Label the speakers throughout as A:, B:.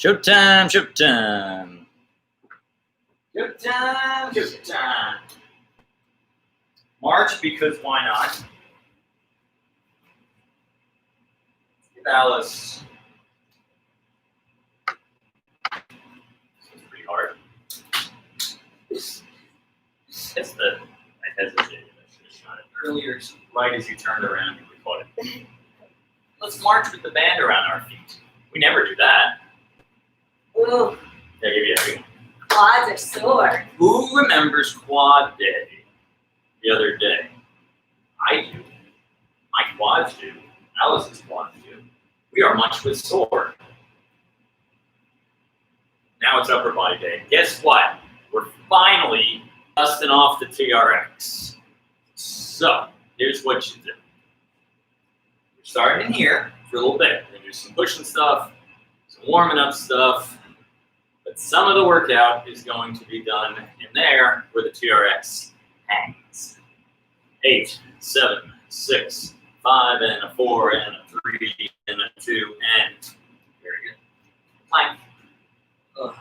A: Showtime, showtime. Showtime, showtime. March, because why not? Give Alice. This is pretty hard. It's the. I hesitated. I should have shot it earlier, right as you turned around, you caught it. Let's march with the band around our feet. We never do that.
B: Ooh,
A: Yeah, give you everything.
B: quads are sore.
A: Who remembers Quad Day the other day? I do. My quads do. Alice's quads do. We are much with sore. Now it's upper body day. Guess what? We're finally dusting off the TRX. So, here's what you do. We're starting in here for a little bit. We're going to do some pushing stuff, some warming up stuff. But some of the workout is going to be done in there where the TRX hangs. 8, 7, 6, 5, and a 4, and a 3, and a 2, and very good. Plank. Ugh.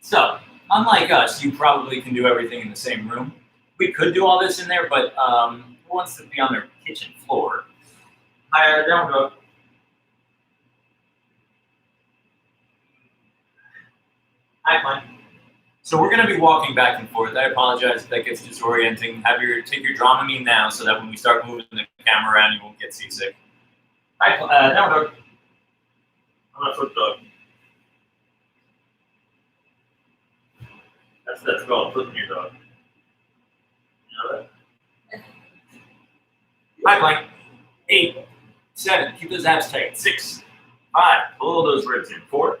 A: So, unlike us, you probably can do everything in the same room. We could do all this in there, but who wants to be on their kitchen floor? Down go. Hi, Mike. So we're going to be walking back and forth. I apologize if that gets disorienting. Take your Dramamine now so that when we start moving the camera around, you won't get seasick. Hi, down dog. I'm a foot dog. That's called flipping your dog. You know that? Hi, Plank. 8, 7, keep those abs tight. 6, 5, pull those ribs in. 4,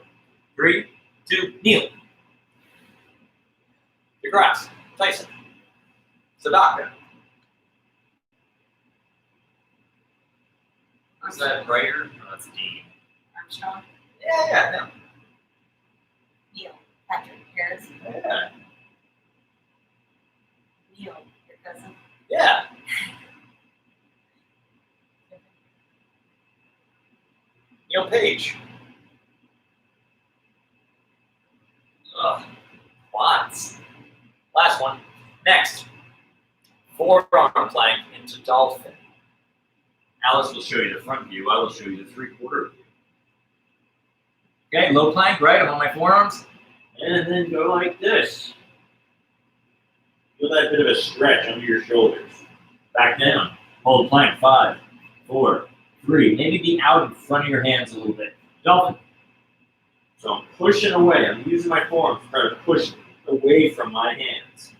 A: 3, 2, kneel. DeGrasse, Tyson, Sadaka. Is that Ryder? No, that's Dean.
B: Armstrong,
A: Yeah, no.
B: Neil, Patrick, Harris,
A: Yeah.
B: Neil, your cousin.
A: Yeah. Neil Page. Ugh. Quads. Last one. Next. Forearm plank into dolphin. Alice will show you the front view. I will show you the 3/4 view. Okay, low plank, right? I'm on my forearms. And then go like this. Feel that bit of a stretch under your shoulders. Back down. Hold plank. 5, 4, 3. Maybe be out in front of your hands a little bit. Dolphin. So I'm pushing away. I'm using my forearms to try to push away from my hands.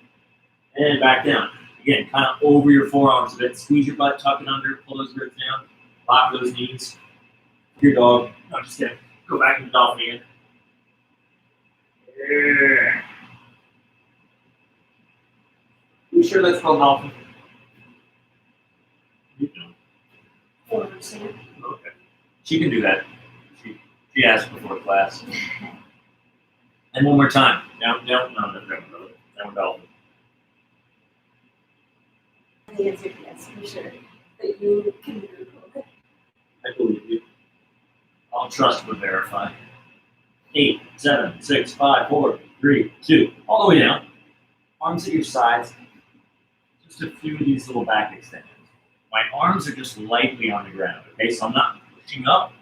A: And back down. Again, kind of over your forearms a bit. Squeeze your butt, tuck it under, pull those ribs down, lock those knees. Your dog. No, just kidding. Go back into dolphin again. Yeah. You sure that's called dolphin? You know. Okay. She can do that. She asked before class. And one more time. Down, dolphin.
B: The answer is yes, for sure. That you can do it.
A: I believe you. I'll trust but verify. 8, 7, 6, 5, 4, 3, 2. All the way down. Arms at your sides. Just a few of these little back extensions. My arms are just lightly on the ground. Okay, so I'm not pushing up.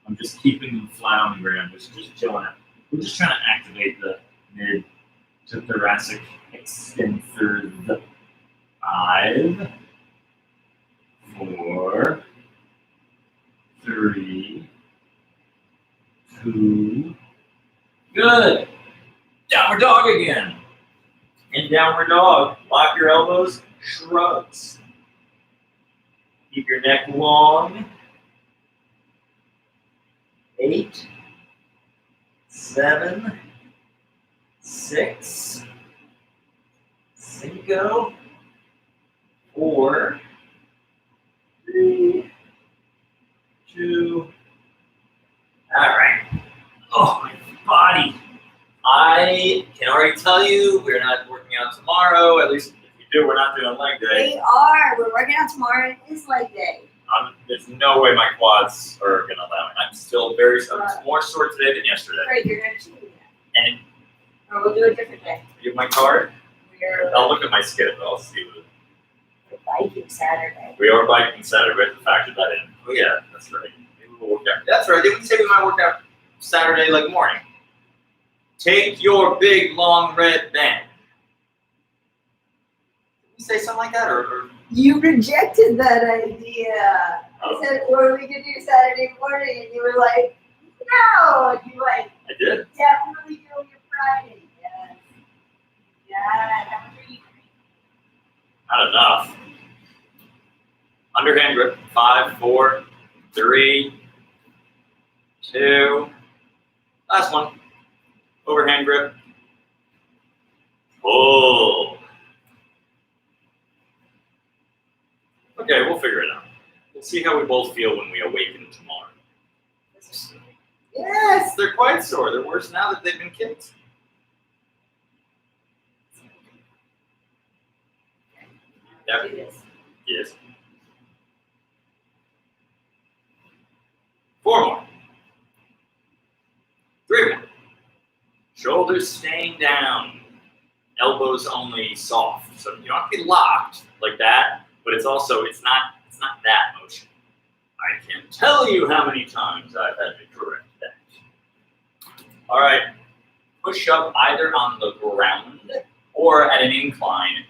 A: I'm just keeping them flat on the ground, just chilling out. We're just trying to activate the mid to thoracic extensor. 5, 4, 3, 2. Good. Downward dog again. In downward dog, lock your elbows, shrugs. Keep your neck long. 8, 7, 6, 5, 4, 3, 2. All right. Oh, my body. I can already tell you we're not working out tomorrow. At least if you do, we're not doing leg day.
B: We are. We're working out tomorrow. It is leg day.
A: There's no way my quads are gonna allow it. I'm more sore today than yesterday.
B: Right, you're gonna choose that.
A: And
B: Or we'll do a different day.
A: you have my card.
B: We're
A: I'll look at my schedule. I'll see what.
B: biking Saturday.
A: We are biking Saturday. We have to factor that in. Oh yeah, that's right. Maybe we'll work out. That's right. Didn't we say we might work out Saturday like morning? Take your big long red band. Did we say something like that, or
B: You rejected that idea.
A: Oh.
B: I said, what are we gonna do Saturday morning? And you were like, no. And you like,
A: I did.
B: definitely go your Friday. Yes. Yeah, how much are you drinking?
A: Not enough. Underhand grip. 5, 4, 3, 2. Last one. Overhand grip. Pull. Okay, we'll figure it out. We'll see how we both feel when we awaken tomorrow. Yes, they're quite sore. They're worse now that they've been kicked. Yep.
B: Do this.
A: Yes. 4 more. 3 more. Shoulders staying down. Elbows only soft. So you don't have to be locked like that, but it's not that motion. I can't tell you how many times I've had to correct that. All right. Push up either on the ground or at an incline.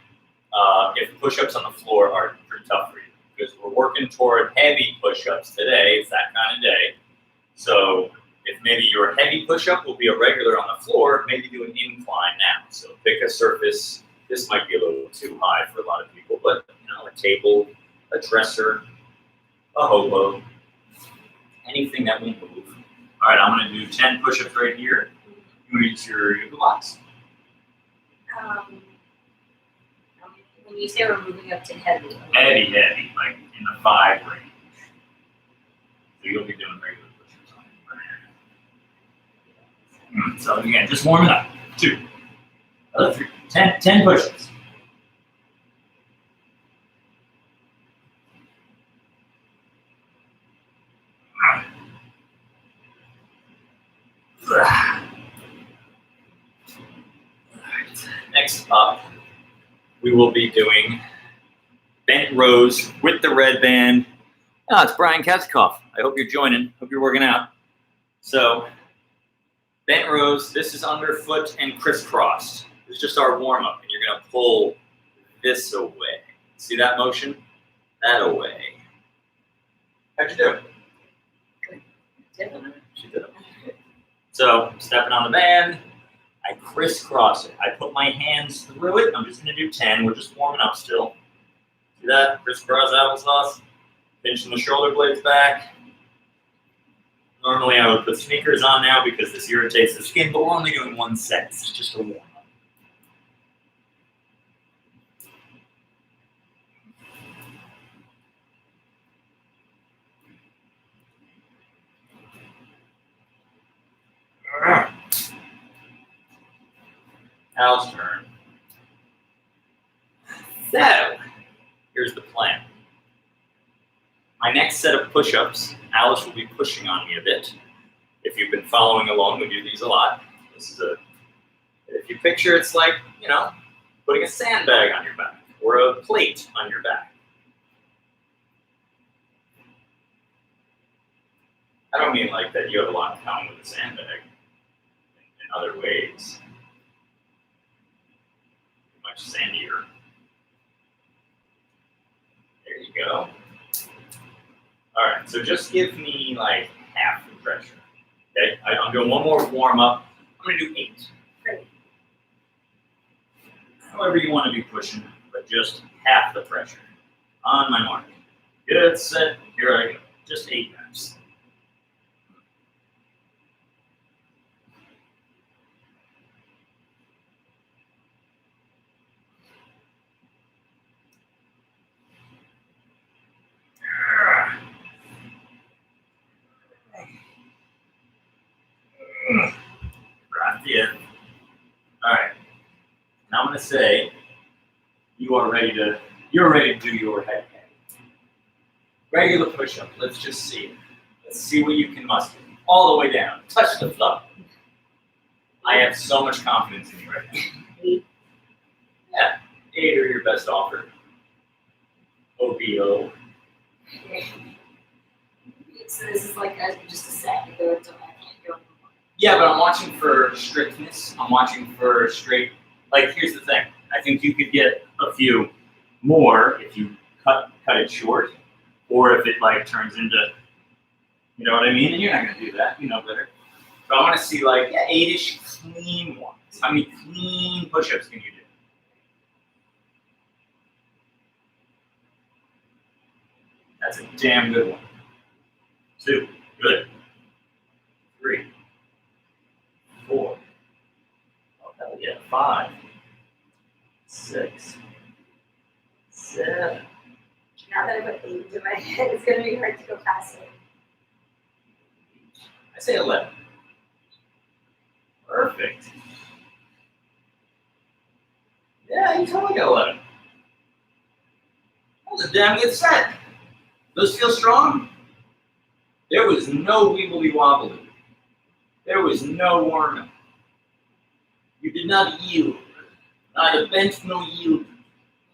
A: If push-ups on the floor are pretty tough for you, because we're working toward heavy push-ups today. It's that kind of day. So if maybe your heavy push-up will be a regular on the floor, maybe do an incline now. So pick a surface. This might be a little too high for a lot of people, but a table, a dresser, a hobo, anything that will move. All right, I'm going to do 10 push-ups right here. You reach your yoga box.
B: When you say we're moving up to heavy.
A: Heavy, like in the 5 range. So you'll be doing regular push-ups on it. So again, just warm it up. 2, 3, 10 push-ups. Next up, we will be doing bent rows with the red band. Oh, it's Brian Katzkoff. I hope you're joining. Hope you're working out. So, bent rows. This is underfoot and crisscrossed. This is just our warm up, and you're going to pull this away. See that motion? That away. How'd you do? She did it. So, stepping on the band. I crisscross it. I put my hands through it. I'm just going to do 10. We're just warming up still. See that? Crisscross applesauce. Pinching the shoulder blades back. Normally I would put sneakers on now because this irritates the skin, but we're only doing 1 set. It's just a warm up. Al's turn. So, here's the plan. My next set of push-ups, Alice will be pushing on me a bit. If you've been following along, we do these a lot. If you picture, it's like, putting a sandbag on your back or a plate on your back. I don't mean like that you have a lot in common with a sandbag in other ways. Much sandier. There you go. All right, so just give me like half the pressure. Okay, I'm doing one more warm up. I'm gonna do 8.
B: Great.
A: However you want to be pushing, but just half the pressure. On my mark. Good, set, here I go. Just 8 reps. Right. All right. Now I'm going to say you're ready to do your head. Regular push-up. Let's just see it. Let's see what you can muster. All the way down. Touch the thumb. I have so much confidence in you right now. Yeah, 8 are your best offer. OBO.
B: So this is like just a set. You go until I can't go anymore.
A: Yeah, but I'm watching for strictness. I'm watching for straight. Like, here's the thing. I think you could get a few more if you cut it short, or if it like turns into, you know what I mean? And you're not gonna do that. You know better. But I want to see like 8-ish clean ones. How many clean push-ups can you do? That's a damn good one. 2, good. 3, 4. Oh hell yeah, 5, 6, 7.
B: Now that I put 8 into my head, it's gonna be hard to go faster.
A: I say 11. Perfect. Yeah, you totally got 11. That was a damn good set. Those feel strong? There was no wibbly wobbly. There was no warming. You did not yield. Neither bent nor yield.
B: You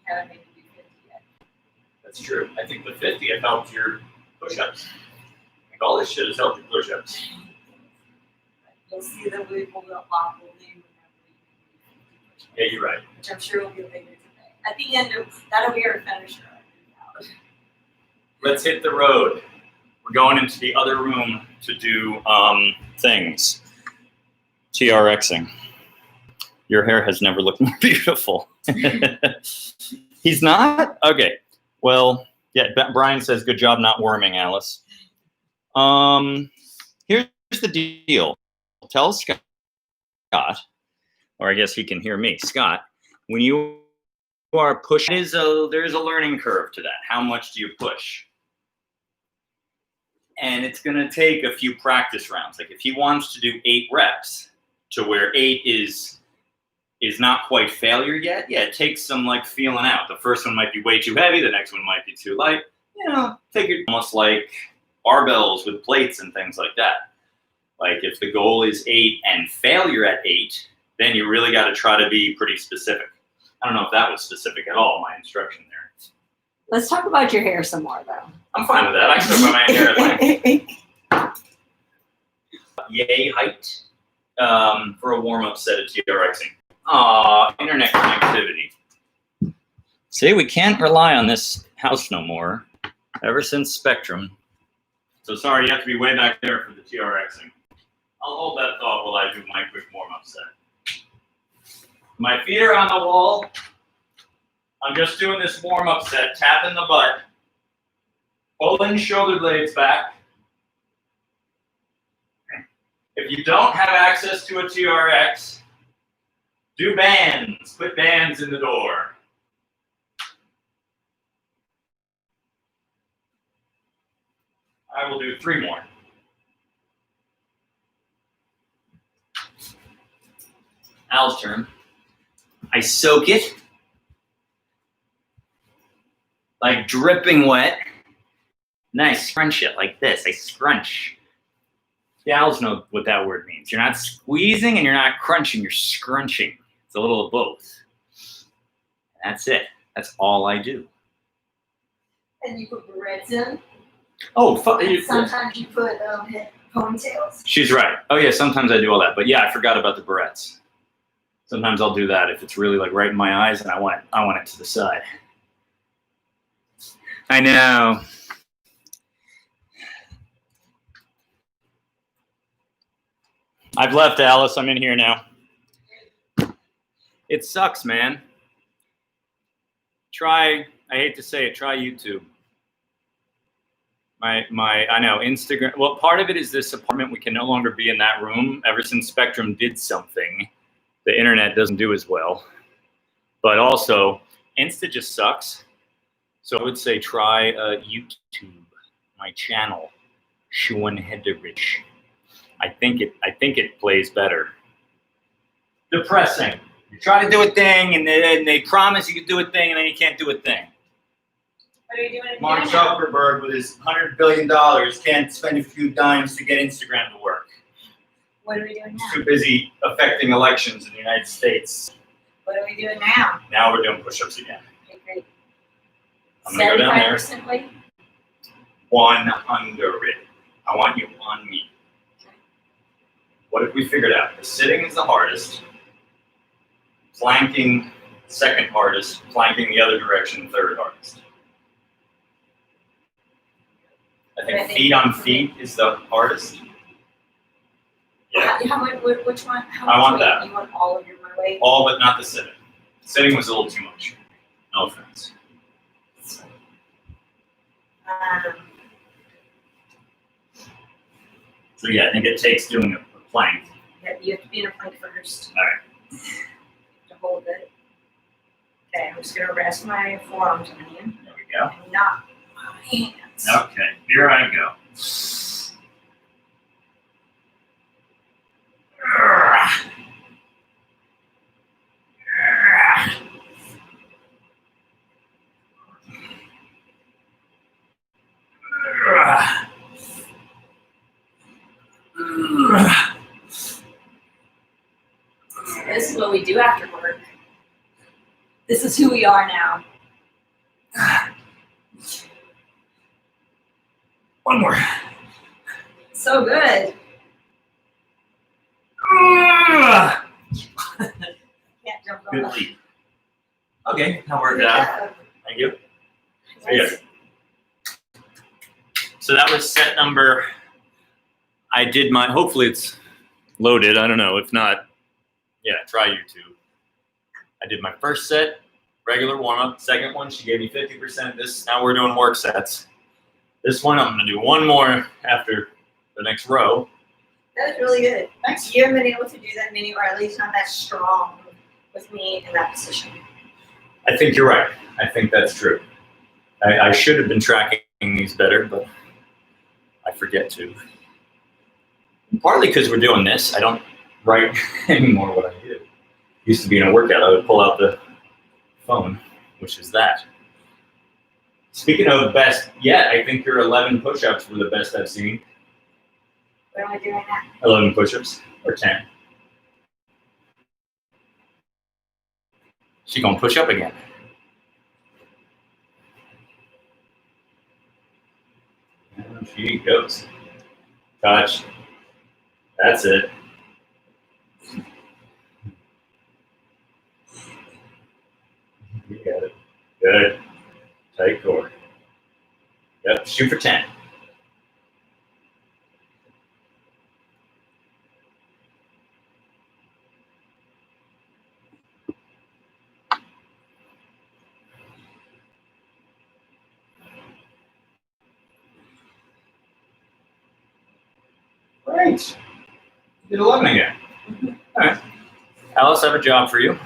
B: haven't made me do 50 yet.
A: That's true. I think the 50 have helped your push-ups. I think all this shit has helped your push-ups.
B: You'll see the wiggle wobble whenever you do 50
A: Yeah, you're right.
B: which I'm sure will be later today. At the end of that'll be our finisher.
A: Let's hit the road. We're going into the other room to do things. TRXing. Your hair has never looked more beautiful. He's not? Okay. Well, yeah, Brian says, good job not worming, Alice. Here's the deal. Tell Scott, or I guess he can hear me. Scott, when you are pushing, there's a learning curve to that. How much do you push? And it's going to take a few practice rounds. Like if he wants to do 8 reps to where 8 is not quite failure yet, yeah, it takes some like feeling out. The first one might be way too heavy. The next one might be too light. You know, take it almost like barbells with plates and things like that. Like if the goal is 8 and failure at 8, then you really got to try to be pretty specific. I don't know if that was specific at all, my instruction there.
B: Let's talk about your hair some more, though.
A: I'm fine with that. I can talk about my hair at length. Yay height for a warm-up set of TRXing. Aw, internet connectivity. See, we can't rely on this house no more, ever since Spectrum. So sorry, you have to be way back there for the TRXing. I'll hold that thought while I do my quick warm-up set. My feet are on the wall. I'm just doing this warm-up set, tapping the butt, pulling shoulder blades back. If you don't have access to a TRX, do bands. Put bands in the door. I will do 3 more. Al's turn. I soak it. Like dripping wet. Then I scrunch it like this. I scrunch. The owls know what that word means. You're not squeezing and you're not crunching. You're scrunching. It's a little of both. That's it. That's all I do.
B: And you put barrettes in.
A: Oh,
B: Sometimes you put ponytails.
A: She's right. Oh yeah, sometimes I do all that. But yeah, I forgot about the barrettes. Sometimes I'll do that if it's really like right in my eyes and I want it to the side. I know. I've left, Alice. I'm in here now. It sucks, man. I hate to say it, try YouTube. I know, Instagram. Well, part of it is this apartment. We can no longer be in that room. Ever since Spectrum did something, the internet doesn't do as well. But also, Insta just sucks. So I would say try YouTube, my channel, Sean Hederich. I think it plays better. Depressing. You try to do a thing, and they promise you can do a thing, and then you can't do a thing.
B: What are we doing
A: Mark
B: again now?
A: Zuckerberg with his $100 billion can't spend a few dimes to get Instagram to work.
B: What are we doing
A: He's
B: now?
A: too busy affecting elections in the United States.
B: What are we doing now?
A: Now we're doing push-ups again.
B: Okay, great.
A: I'm gonna go down there.
B: 75% weight?
A: 100. I want you on me. What if we figured out? The sitting is the hardest. Planking, second hardest. Planking the other direction, third hardest. I think feet on feet is the hardest. Yeah,
B: Which one? How
A: I
B: much
A: want
B: weight?
A: that.
B: You want all of your weight?
A: all but not the sitting. Sitting was a little too much. No offense. So yeah, I think it takes doing a plank.
B: You have to be in a plank first.
A: All right.
B: To hold it. Okay, I'm just gonna rest my forearms on you.
A: There we go.
B: And not my hands.
A: Okay, here I go.
B: This is what we do after work. This is who we are now.
A: One more.
B: So good. Can't jump
A: Good
B: on
A: leap. Okay, that worked out. Thank you.
B: Yes.
A: So that was set number. I did my, hopefully it's loaded. I don't know. If not, yeah, try YouTube. I did my first set, regular warm up. Second one, she gave me 50%. Now we're doing work sets. This one, I'm going to do one more after the next row.
B: That was really good.
A: Thanks.
B: You haven't been able to do that many, or at least not that strong with me in that position.
A: I think you're right. I think that's true. I should have been tracking these better, but I forget to. Partly because we're doing this, I don't write anymore what I do. Used to be in a workout, I would pull out the phone, which is that. Speaking of best yet, I think your 11 push-ups were the best I've seen.
B: What am I doing now?
A: 11 push-ups, or 10. She gonna push up again. And she goes. Touch. That's it. You got it. Good. Tight core. Yep, shoot for 10. Great. You did 11 again. All right. Alice, I have a job for you.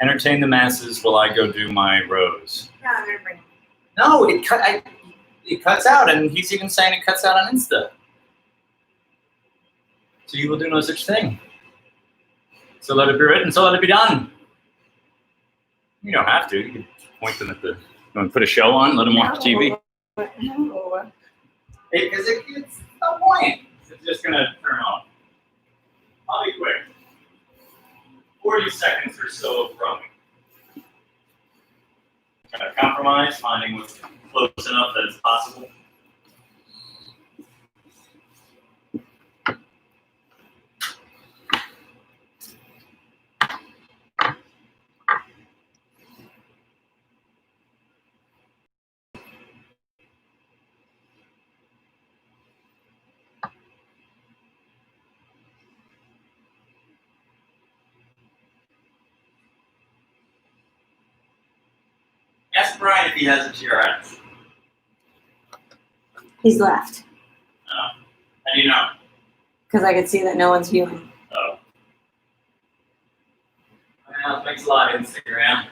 A: Entertain the masses while I go do my rows.
B: No, I'm gonna bring it.
A: No, it cuts out, and he's even saying it cuts out on Insta. So you will do no such thing. So let it be written, so let it be done. You don't have to. You can point them at the, you want to put a show on, let them watch TV.
B: No.
A: Because it's no point. It's just going to turn on. I'll be quick. 40 seconds or so of rowing. Trying to compromise, finding what's close enough that it's possible. Ask Brian if he has a TRX.
B: He's left.
A: How do you know?
B: Because I could see that no one's viewing.
A: Oh. Well, thanks a lot, Instagram.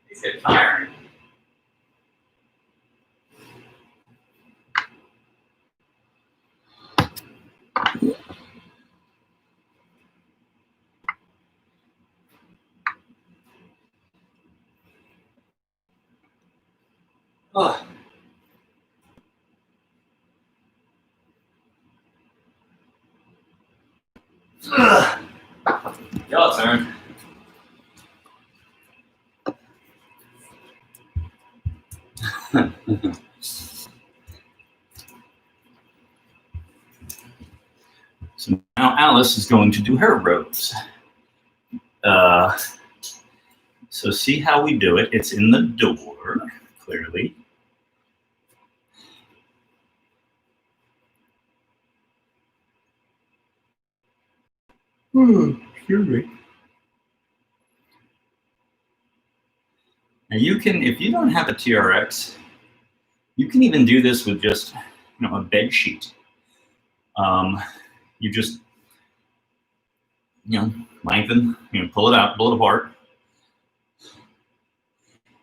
A: These get tiring. Your turn. So now Alice is going to do her rows. So see how we do it. It's in the door, clearly. Excuse me. Now you can, if you don't have a TRX, you can even do this with just, a bed sheet. You just, lengthen, pull it out, pull it apart,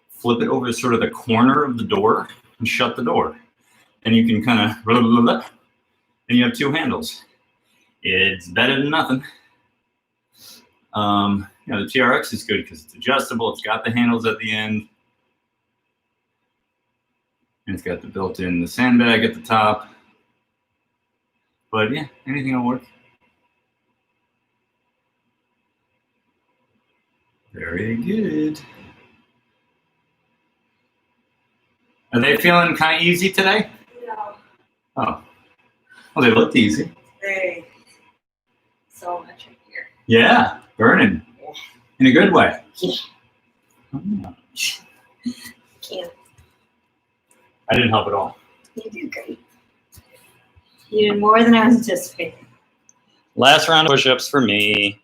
A: flip it over to sort of the corner of the door and shut the door. And you can kind of, and you have two handles. It's better than nothing. The TRX is good because it's adjustable. It's got the handles at the end. And it's got the built-in sandbag at the top. But yeah, anything will work. Very good. Are they feeling kind of easy today?
B: No.
A: Oh. Well, they looked easy.
B: They so much in here.
A: Yeah, burning.
B: Yeah.
A: In a good way.
B: Yeah.
A: Oh.
B: Can't.
A: I didn't help at all.
B: You did great. You did more than I was anticipating.
A: Last round of push-ups for me.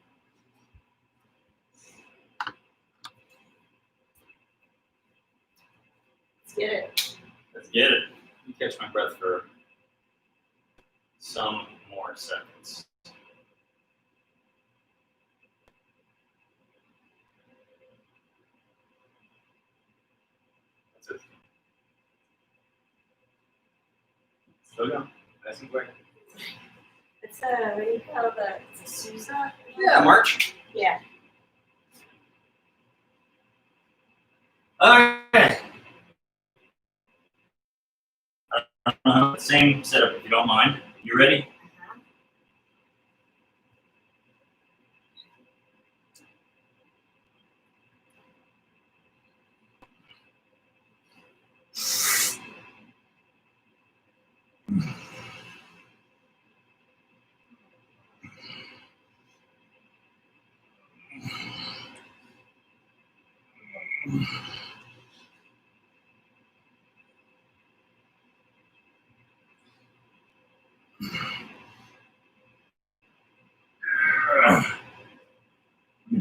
B: Let's get it.
A: Let's get it. Let me catch my breath for some more seconds. That's it. Still going. Nice and quick.
B: It's a, what do you call the, it's a Sousa?
A: Yeah, March.
B: Yeah.
A: Okay. Same setup if you don't mind. You ready?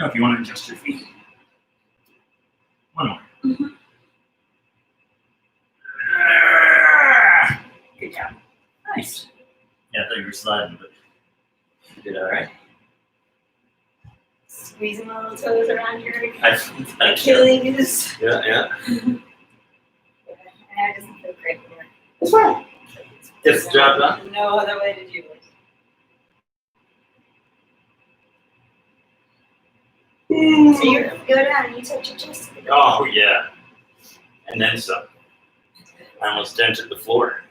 A: If you want to adjust your feet. One more.
B: Mm-hmm. Good job.
A: Nice. Yeah, I thought you were sliding, but you did all right.
B: Squeezing my little toes around your
A: I
B: Achilles.
A: Yeah.
B: I just feel great here.
A: That's fine. Gets the job done.
B: No other way to do it. So you're go down and you touch your chest.
A: Oh yeah. And then some. I almost dented the floor.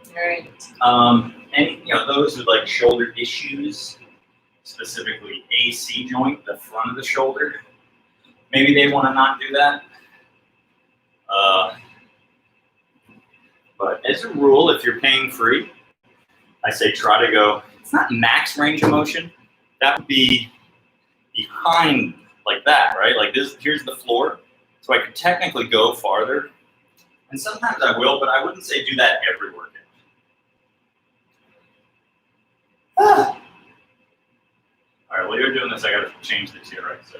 B: Alright.
A: And those with like shoulder issues, specifically AC joint, the front of the shoulder, maybe they want to not do that. But as a rule, if you're paying free, I say try to go, it's not max range of motion. That would be behind like that, right? Like this, here's the floor. So I could technically go farther. And sometimes I will, but I wouldn't say do that every workout. All right, while you're doing this, I gotta change the TRX. So.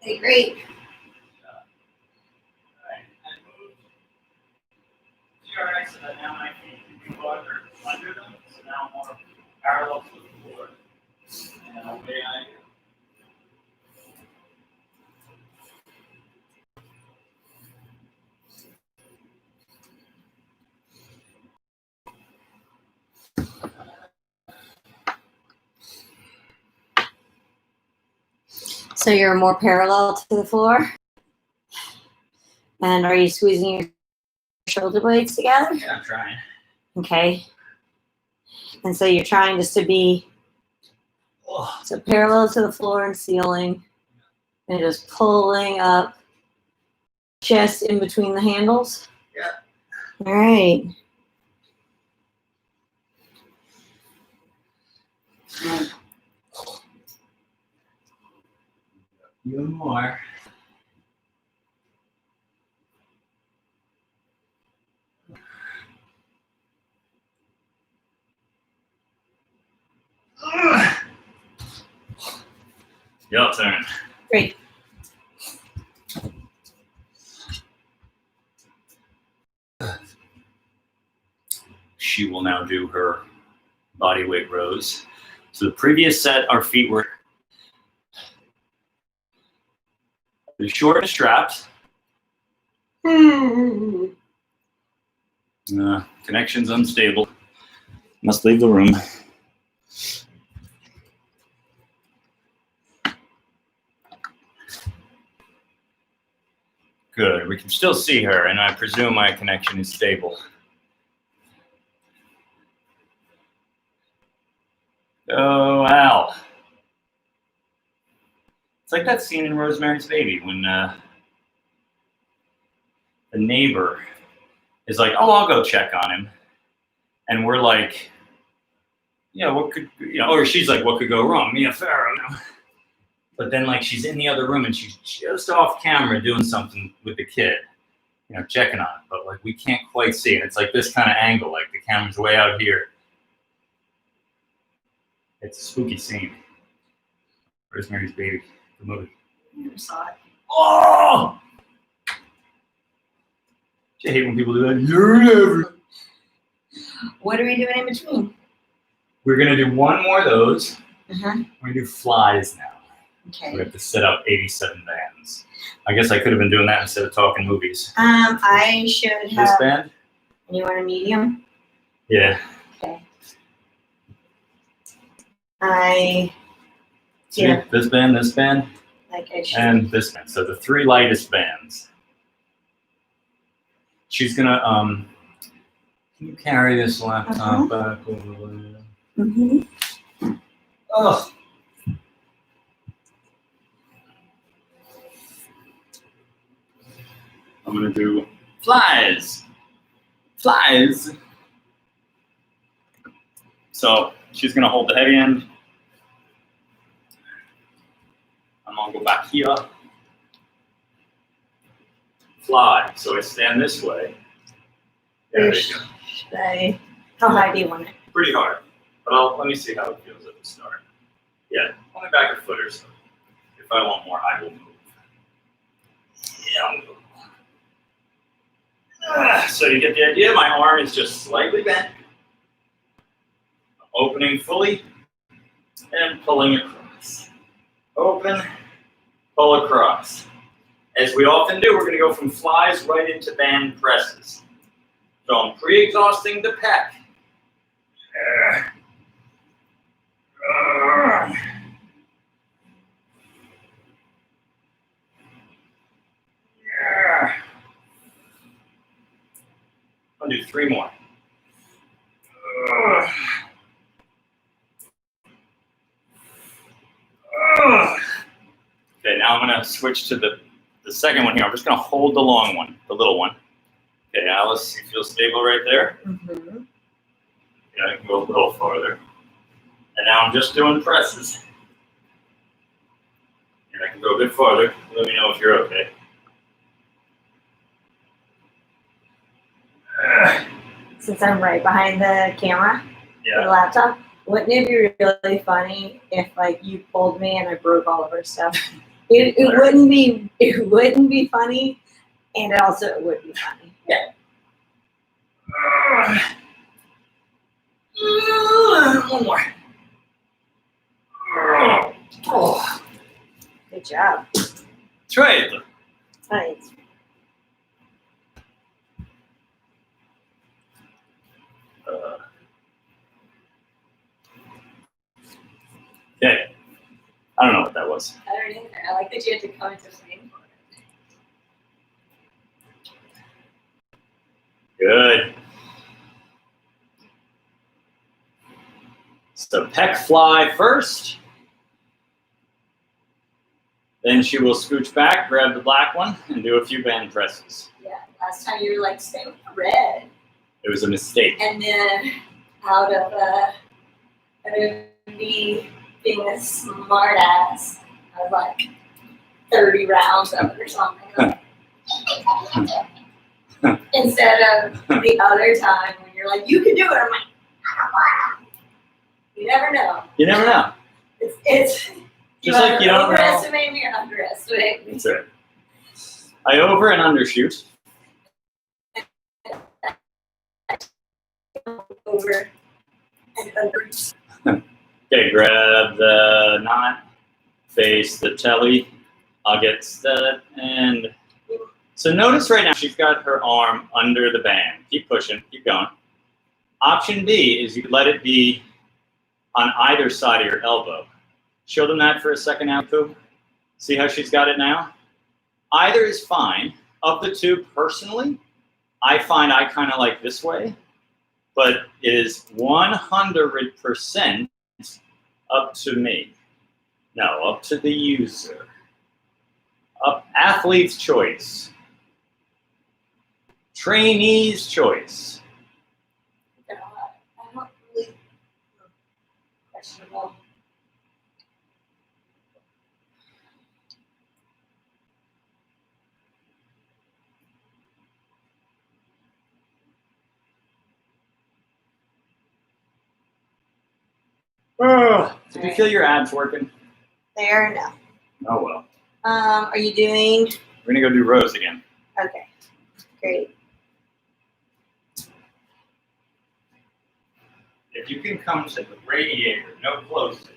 B: Okay, great.
A: Alright, and move. Alright, so that now my feet can go under them, so now I'm more parallel to the floor. And away I go.
C: So you're more parallel to the floor? And are you squeezing your shoulder blades together?
A: Yeah, I'm trying.
C: Okay. And so you're trying just to be
A: Oh,
C: so parallel to the floor and ceiling and just pulling up chest in between the handles?
A: Yeah.
C: All right.
A: even more. Your turn.
C: Great.
A: She will now do her body weight rows. So the previous set, our feet were short and strapped. Connection's unstable. Must leave the room. Good. We can still see her, and I presume my connection is stable. Oh, Al. It's like that scene in Rosemary's Baby when the neighbor is like, "Oh, I'll go check on him," and we're like, what could, or she's like, "What could go wrong?" Mia Farrow. But then, like, she's in the other room and she's just off camera doing something with the kid, checking on it. But like, we can't quite see it. It's like this kind of angle, like the camera's way out here. It's a spooky scene. Rosemary's Baby, the movie.
B: Never saw it.
A: Oh! I hate when people do that. You're never.
C: What are we doing in between?
A: We're gonna do one more of those.
C: Uh-huh.
A: We're gonna do flies now.
C: Okay.
A: We have to set up 87 bands. I guess I could have been doing that instead of talking movies.
C: I should
A: This
C: have.
A: band?
C: You want a medium?
A: Yeah.
C: Okay.
A: See,
C: Yeah.
A: this band,
C: Like I should.
A: and this band. So the three lightest bands. She's gonna can you carry this laptop back over there?
C: Mm-hmm.
A: Oh. I'm gonna do flies. Flies. So she's gonna hold the heavy end. I'm gonna go back here. Fly. So I stand this way. There you go.
C: Should I? How high do you want it?
A: Pretty hard. But let me see how it feels at the start. Yeah, only back a foot or so. If I want more, I will move. Yeah, I'll move. So you get the idea, my arm is just slightly bent. I'm opening fully and pulling across. Open, pull across. As we often do, we're going to go from flies right into band presses. So I'm pre-exhausting the pec. I'll do 3 more. Okay, now I'm going to switch to the second one here. I'm just going to hold the long one, the little one. Okay, Alice, you feel stable right there?
C: Mm-hmm.
A: Yeah, I can go a little farther. And now I'm just doing presses. And I can go a bit farther. Let me know if you're okay.
C: Since I'm right behind the camera, the
A: Yeah.
C: laptop, wouldn't it be really funny if like you pulled me and I broke all of our stuff? It wouldn't be funny, and it would be funny.
A: One more. Oh,
C: Good job.
A: try it.
C: Right.
A: Okay. I don't know what that was.
B: I don't either. I like that you had to come into frame for it.
A: Good. So peck fly first. Then she will scooch back, grab the black one, and do a few band presses.
B: Yeah, last time you were like, stay with the red.
A: It was a mistake.
B: And then out of me being a smart ass, I was like 30 rounds of it or something. Instead of the other time when you're like, you can do it. I'm like, I don't want to. You never know.
A: You never know.
B: It's
A: Just like you don't know.
B: overestimate me or underestimate me.
A: That's right. I over and undershoot.
B: Over and under.
A: Okay, grab the knot, face the telly. I'll get set and so notice right now she's got her arm under the band. Keep pushing, keep going. Option B is you let it be on either side of your elbow. Show them that for a second now, Coop. See how she's got it now? Either is fine. Of the two, personally, I find I kind of like this way, but it is 100% up to me. No, up to the user. Athlete's choice. Trainee's choice.
B: I don't really questionable.
A: Did you feel your abs working?
C: There, no.
A: Oh well.
C: Are you doing?
A: We're gonna go do rows again.
C: Okay, great.
A: If you can come to the radiator, no closer.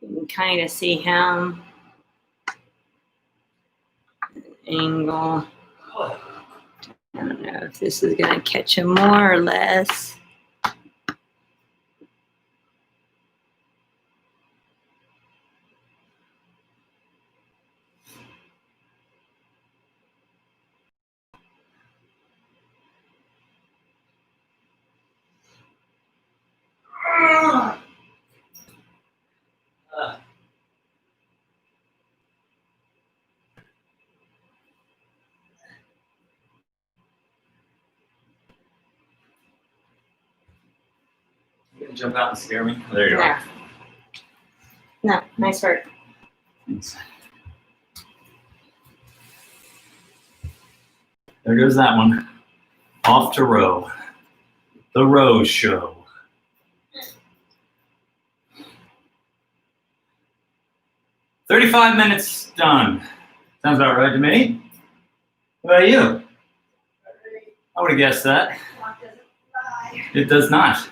C: You can kind of see him. Angle. I don't know if this is going to catch him more or less.
A: You gonna jump out and scare me? There you
C: No.
A: are.
C: No, nice work.
A: Thanks. There goes that one. Off to row. The row show. "35 minutes done." Sounds about right to me. What about you? I would have guessed that.
B: Clock doesn't lie.
A: It does not.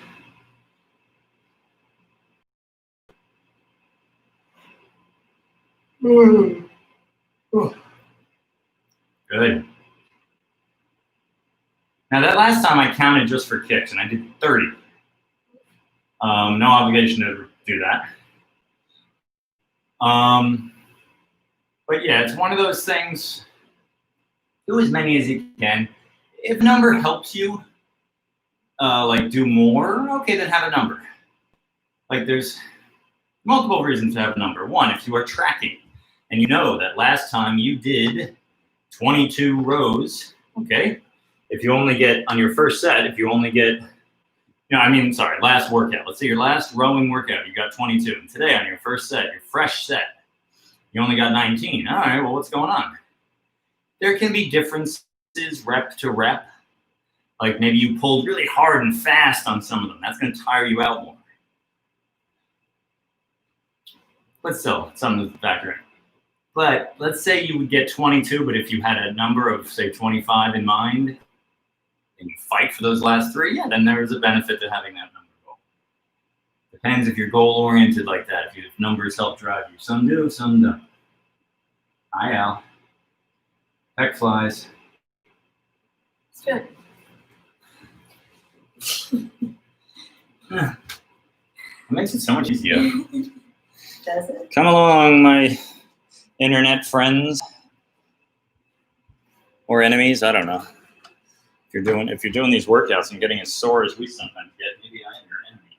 A: Good. Now that last time I counted just for kicks and I did 30. No obligation to do that. But yeah, it's one of those things. Do as many as you can. If a number helps you,
D: like do more, okay, then have a number. Like there's multiple reasons to have a number. One, if you are tracking and you know that last time you did 22 rows, okay, if you only get on your first set, if you only get, last workout. Let's say your last rowing workout, you got 22. And today on your first set, your fresh set, you only got 19. All right, well, what's going on? There can be differences rep to rep. Like maybe you pulled really hard and fast on some of them. That's going to tire you out more. But still, something to factor in. But let's say you would get 22, but if you had a number of, say, 25 in mind, and you fight for those last 3, yeah, then there is a benefit to having that number goal. Depends if you're goal-oriented like that, if numbers help drive you. Some do, some don't. Hi, Al. Heck flies.
B: It's good.
D: It makes it so much easier.
B: Does it?
D: Come along, my internet friends or enemies. I don't know. If you're doing these workouts and getting as sore as we sometimes get, maybe I am your enemy.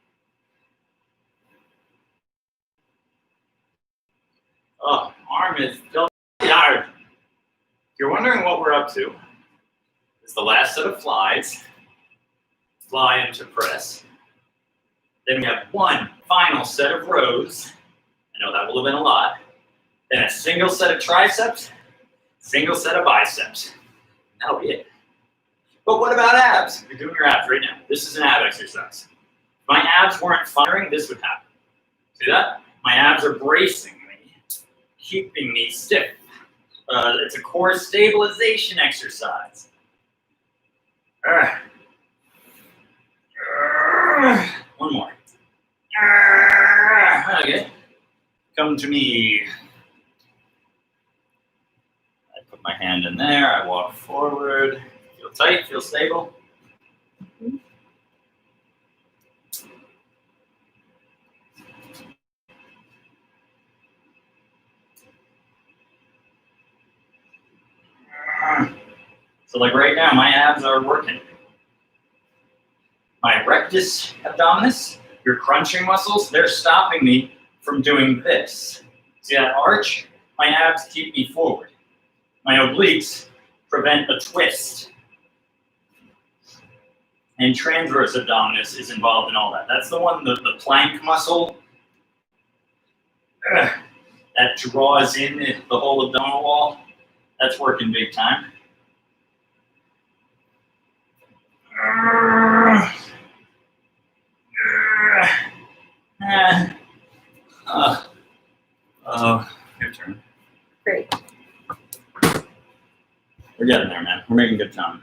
D: Oh, arm is still hard. If you're wondering what we're up to, it's the last set of flies. Fly into press. Then we have one final set of rows. I know that will have been a lot. Then a single set of triceps, single set of biceps. And that'll be it. But what about abs? You're doing your abs right now. This is an ab exercise. If my abs weren't firing, this would happen. See that? My abs are bracing me, keeping me stiff. It's a core stabilization exercise. One more. Okay. Come to me. I put my hand in there. I walk forward. Feel tight, feel stable. So like right now, my abs are working. My rectus abdominis, your crunching muscles, they're stopping me from doing this. See that arch? My abs keep me forward. My obliques prevent a twist. And transverse abdominis is involved in all that. That's the one, the plank muscle, that draws in the whole abdominal wall. That's working big time. Your turn.
B: Great.
D: We're getting there, man. We're making good time.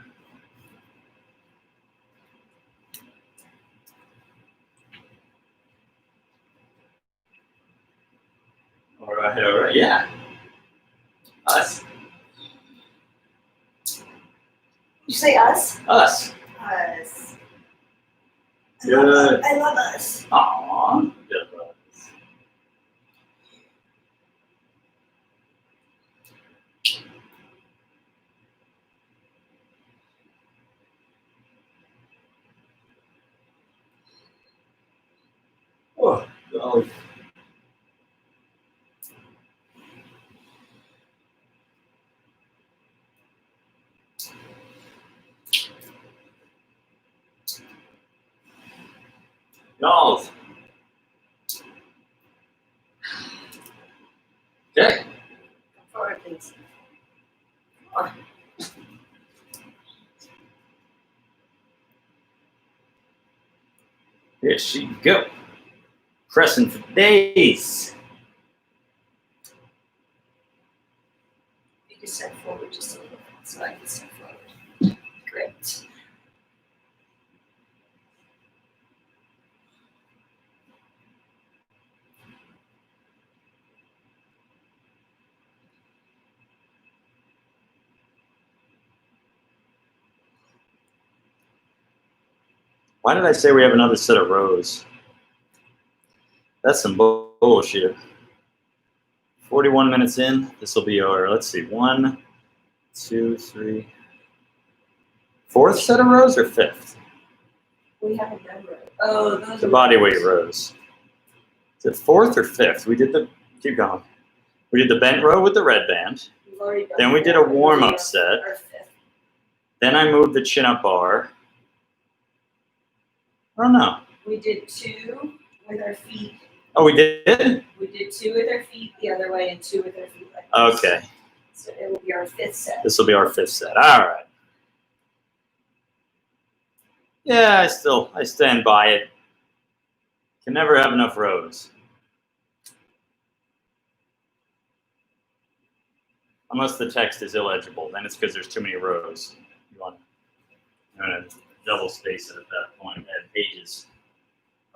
D: All right, yeah. Us.
B: You say us?
D: Us.
B: Us.
D: Good.
B: I love us.
D: Aww. Good. Oh, golly. Y'all. Okay.
B: Forward, please.
D: Here she go. Pressing for days.
B: You can step forward just a little bit so I can step forward. Great.
D: Why did I say we have another set of rows? That's some bullshit. 41 minutes in. This will be our, let's see, 1, 2, 3, 4th set of rows or 5th?
B: We haven't done rows. Oh, those
D: The
B: are
D: body weight
B: rows.
D: rows. Is it fourth or fifth? Keep going. We did the bent row with the red band.
B: We've already done
D: Then we did
B: that.
D: a warm-up
B: Our-
D: set.
B: Our fifth.
D: Then I moved the chin up bar. I don't know.
B: We did 2 with our feet.
D: Oh, we did?
B: We did 2 with our feet the other way and 2 with our feet like this.
D: Okay.
B: So it will be our 5th set.
D: This will be our 5th set. All right. Yeah, I stand by it. Can never have enough rows. Unless the text is illegible, then it's because there's too many rows. You want to double space it at that point, add pages.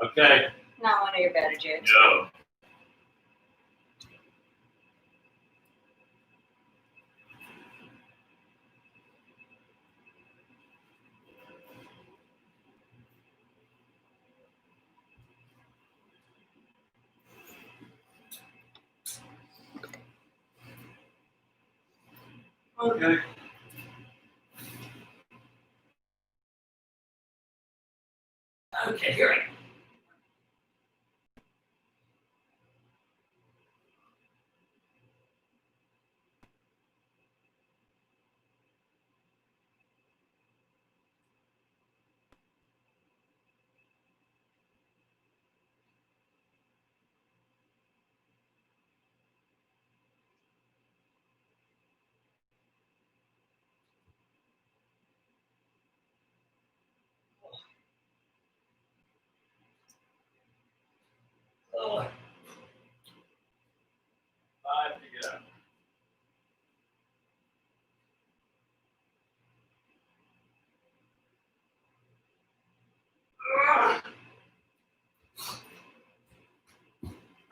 D: Okay.
B: Not one of your better jokes.
D: No. Okay.
A: Okay, here I go. Oh.
D: 5 to go.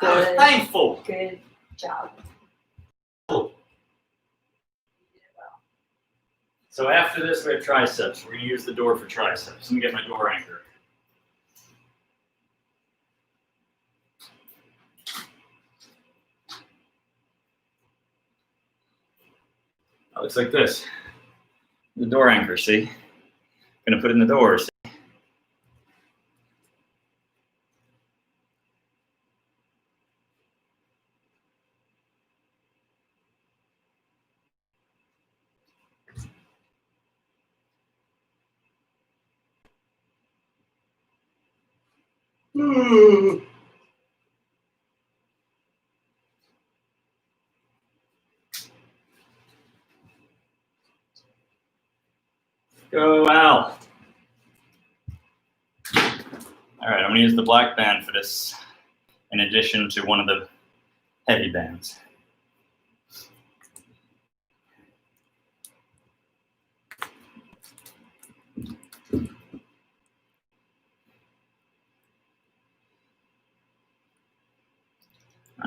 A: I was
B: Good.
A: thankful.
B: Good job.
D: So after this, we have triceps. We're going to use the door for triceps. Let me get my door anchor. That looks like this. The door anchor, see? Gonna put it in the door, see? Go Al. All right, I'm gonna use the black band for this, in addition to one of the heavy bands.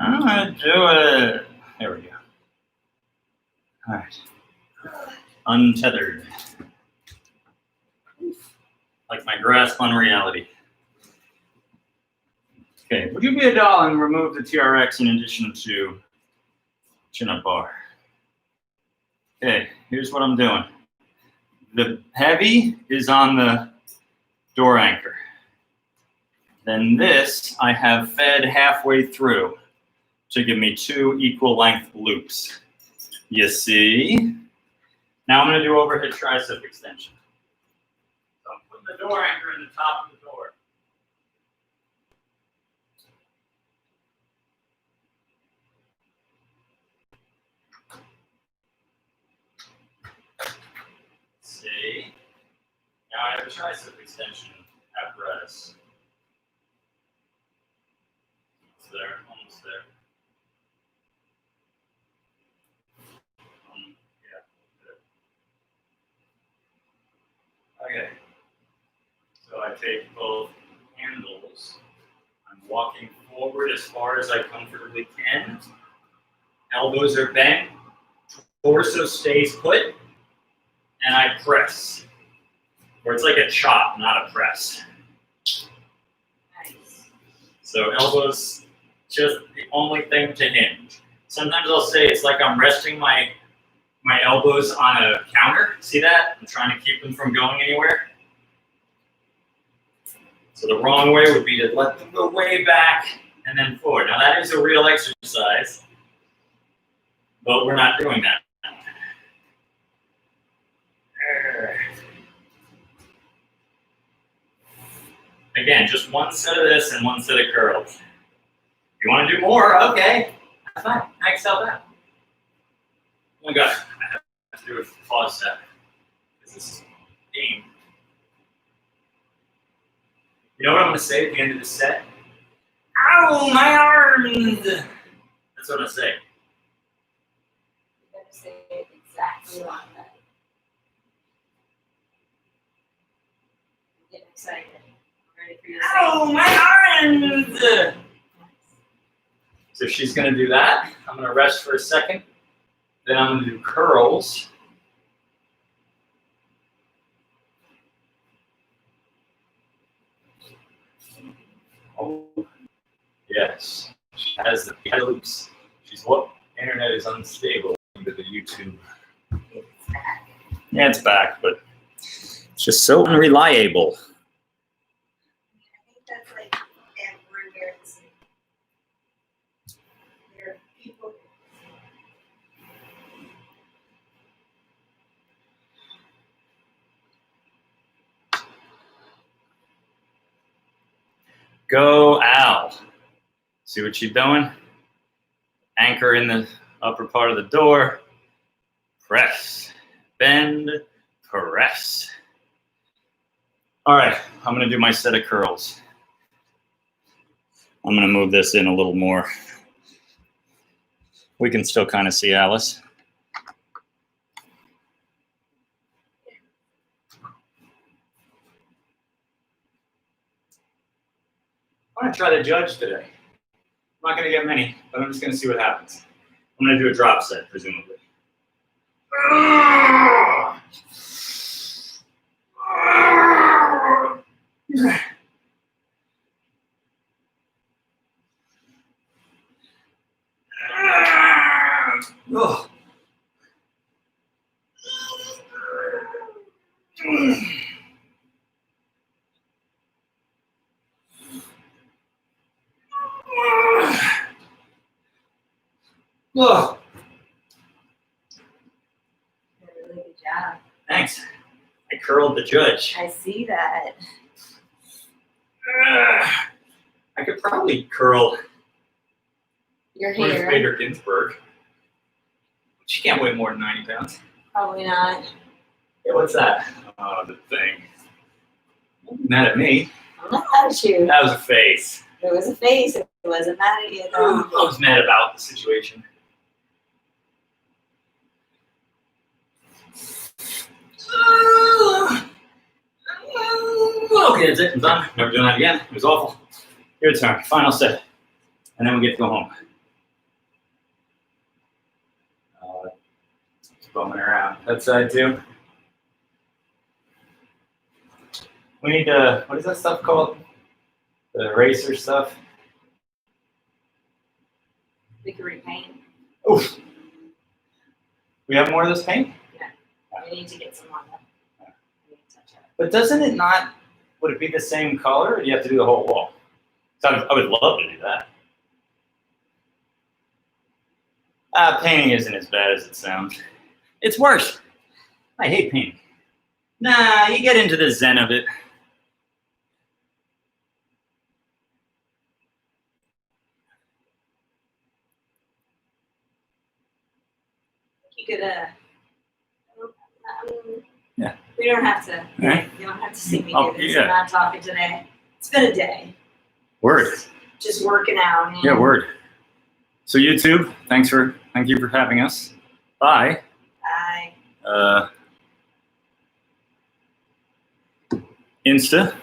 D: I'm gonna do it. There we go. All right. Untethered. Like my grasp on reality. Okay, would you be a doll and remove the TRX in addition to chin-up bar? Okay, here's what I'm doing. The heavy is on the door anchor. Then this I have fed halfway through to give me 2 equal length loops. You see? Now I'm gonna do overhead tricep extension. So I'm putting the door anchor in the top of the door. See? Now I have a tricep extension apparatus. Almost there, almost there. Yeah, good. Okay. So I take both handles. I'm walking forward as far as I comfortably can. Elbows are bent. Torso stays put. And I press. Or it's like a chop, not a press.
B: Nice.
D: So elbows, just the only thing to hinge. Sometimes I'll say it's like I'm resting my elbows on a counter. See that? I'm trying to keep them from going anywhere.
A: So the wrong way would be to let them go way back and then forward. Now that is a real exercise, but we're not doing that. Again, just one set of this and one set of curls. If you want to do more, okay, that's fine. I excel that. Oh my god, I have to do a pause set. This is game. You know what I'm going to say at the end of the set? Ow, my arms! That's what I'm going to say.
B: You're gonna say it exactly like that. I'm getting excited. I'm ready for you to say
A: Ow, my arms! So she's going to do that. I'm going to rest for a second. Then I'm going to do curls. Oh, yes. She has the loops. She's what? Internet is unstable into the YouTube.
B: it's back.
A: Yeah, it's back, but it's just so unreliable.
B: I think that's like everywhere. There are people.
A: Go, Al. See what she's doing? Anchor in the upper part of the door. Press. Bend. Press. All right, I'm going to do my set of curls. I'm going to move this in a little more. We can still kind of see Alice. I'm going to try to judge today. I'm not going to get many, but I'm just going to see what happens. I'm going to do a drop set, presumably. Ugh. Ugh.
B: You did a really good job.
A: Thanks. I curled the judge.
B: I see that.
A: I could probably curl
B: Your
A: Ruth
B: hair.
A: Bader Ginsburg. She can't weigh more than 90 pounds.
B: Probably not.
A: Yeah, what's that? Oh, the thing. Don't be mad at me.
B: I'm not mad at you.
A: That was a face.
B: There was a face. It wasn't mad at you
A: I
B: though.
A: was mad about the situation. Okay, that's it. I'm done. Never doing that again. It was awful. Your turn. Final set. And then we get to go home. Just bumming around. That side too. We need to, what is that stuff called? The eraser stuff?
B: We could repaint.
A: Oof. We have more of this paint?
B: We need to get some on that. We need to touch it.
A: But doesn't it not, would it be the same color or do you have to do the whole wall? So I would love to do that. Painting isn't as bad as it sounds. It's worse. I hate painting. Nah, you get into the zen of it.
B: You could,
A: Yeah.
B: We don't have to.
A: Alright.
B: You don't have to see me
A: Oh,
B: do this.
A: yeah.
B: I'm not talking today. It's been a day.
A: Word.
B: Just working out. Man.
A: Yeah, word. So YouTube, thank you for having us. Bye.
B: Bye.
A: Insta.